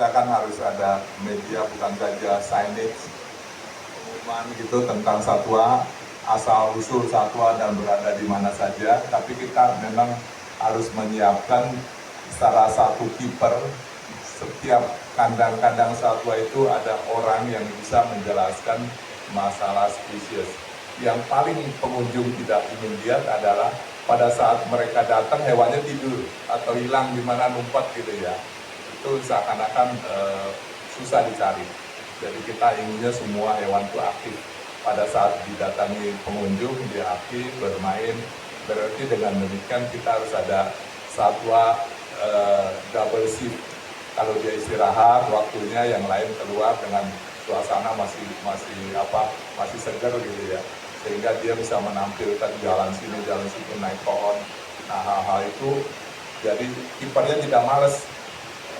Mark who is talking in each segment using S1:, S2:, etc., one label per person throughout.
S1: kita kan harus ada media, bukan saja signage, pengumuman gitu tentang satwa, asal usul satwa dan berada di mana saja, tapi kita memang harus menyiapkan salah satu kiper. Setiap kandang-kandang satwa itu ada orang yang bisa menjelaskan masalah spesies. Yang paling pengunjung tidak ingin lihat adalah pada saat mereka datang hewannya tidur atau hilang di mana numpat gitu ya. Itu seakan-akan susah dicari. Jadi kita inginnya semua hewan itu aktif. Pada saat didatangi pengunjung dia aktif bermain. Berarti dengan demikian kita harus ada satwa double shift. Kalau dia istirahat waktunya, yang lain keluar dengan suasana masih segar gitu ya, sehingga dia bisa menampilkan jalan sini jalan situ, naik pohon. Nah, hal-hal itu jadi kipernya tidak males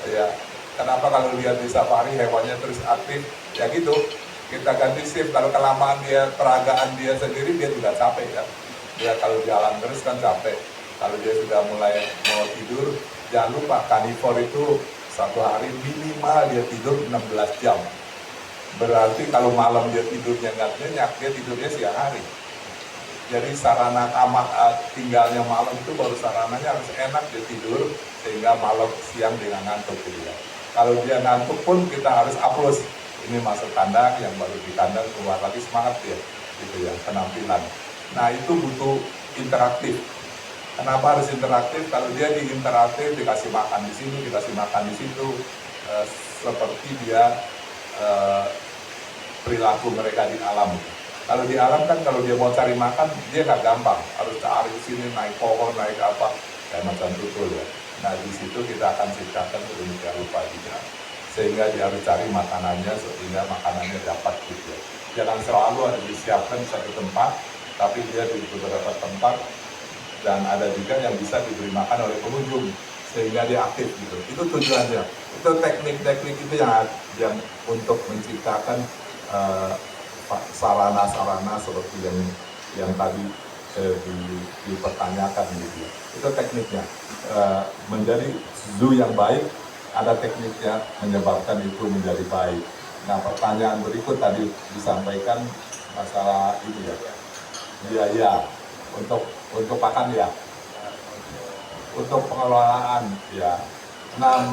S1: ya. Kenapa kalau lihat di safari hewannya terus aktif ya gitu, kita ganti shift. Kalau kelamaan dia peragaan dia sendiri dia juga capek ya. Dia kalau jalan terus kan capek. Kalau dia sudah mulai mau tidur, jangan lupa karnivor itu satu hari minimal dia tidur 16 jam. Berarti kalau malam dia tidurnya nggak nyenyak, dia tidurnya siang hari. Jadi sarana tinggalnya malam itu baru sarananya harus enak dia tidur, sehingga malam siang dia nggak ngantuk gitu ya. Kalau dia ngantuk pun kita harus hapus. Ini masuk kandang, yang baru di kandang keluar lagi semangat dia, gitu ya, penampilan. Nah itu butuh interaktif. Kenapa harus interaktif? Kalau dia di interaktif, dikasih makan di sini, dikasih makan di situ, seperti dia perilaku mereka di alam. Kalau di alam kan kalau dia mau cari makan, dia nggak gampang, harus cari di sini, naik pohon, naik apa, kayak macam tutul ya. Nah di situ kita akan ciptakan sedemikian rupa juga, sehingga dia harus cari makanannya, sehingga makanannya dapat gitu ya. Jangan selalu ada disiapkan di satu tempat, tapi dia di beberapa tempat, dan ada juga yang bisa diberi makan oleh pengunjung sehingga dia aktif gitu. Itu tujuannya. Itu teknik-teknik itu yang untuk menciptakan sarana-sarana seperti yang tadi dipertanyakan gitu ya. Itu tekniknya. Menjadi zoo yang baik ada tekniknya menyebabkan itu menjadi baik. Nah, pertanyaan berikut tadi disampaikan masalah ini ya. Biaya untuk pakan ya, untuk pengelolaan ya. Nah,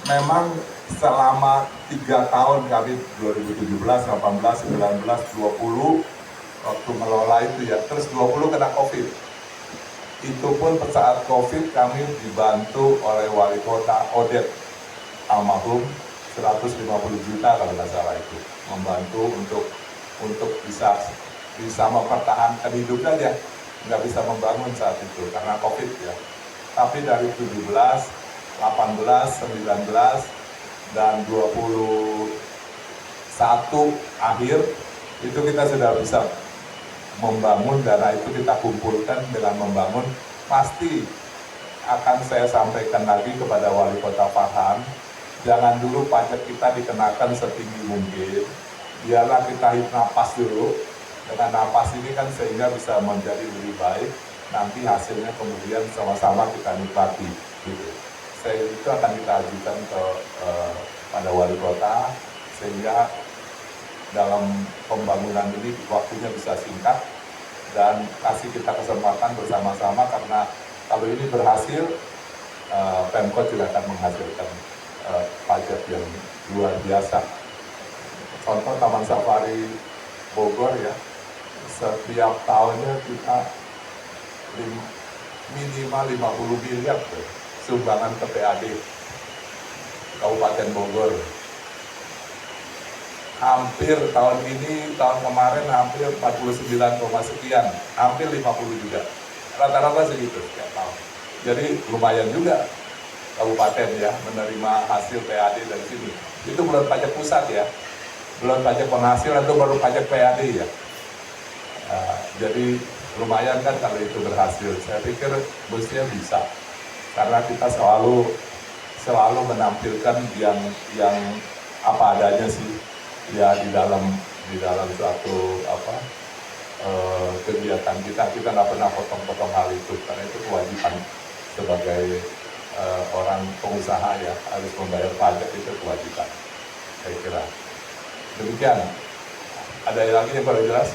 S1: memang selama 3 tahun kami 2017, 18, 19, 20 waktu mengelola itu ya, terus 20 kena COVID. Itu pun saat COVID kami dibantu oleh wali kota Odet almarhum 150 juta kalau nggak salah itu, membantu untuk bisa mempertahankan hidup saja, nggak bisa membangun saat itu karena COVID ya. Tapi dari 17, 18, 19, dan 21 akhir itu kita sudah bisa membangun. Dana itu kita kumpulkan dengan membangun. Pasti akan saya sampaikan lagi kepada wali kota Farhan, jangan dulu pajak kita dikenakan setinggi mungkin, biarlah kita hit napas dulu. Dengan napas ini kan sehingga bisa menjadi lebih baik, nanti hasilnya kemudian sama-sama kita nikmati gitu. Itu akan kita ajukan pada wali kota sehingga dalam pembangunan ini waktunya bisa singkat dan kasih kita kesempatan bersama-sama, karena kalau ini berhasil Pemkot juga akan menghasilkan pajak yang luar biasa. Contoh Taman Safari Bogor ya, setiap tahunnya kita minimal 50 miliar tuh, sumbangan ke PAD Kabupaten Bogor. Hampir tahun ini, tahun kemarin hampir 49, sekian, hampir 50 juga. Rata-rata segitu setiap tahun. Jadi lumayan juga kabupaten ya menerima hasil PAD dari sini. Itu belum pajak pusat ya, belum pajak penghasilan, itu baru pajak PAD ya. Jadi lumayan kan kalau itu berhasil. Saya pikir mestinya bisa, karena kita selalu menampilkan yang apa adanya sih ya di dalam suatu kegiatan kita nggak pernah potong-potong hal itu, karena itu kewajiban sebagai orang pengusaha ya harus membayar pajak, itu kewajiban, saya kira. Demikian. Ada lagi yang perlu jelas?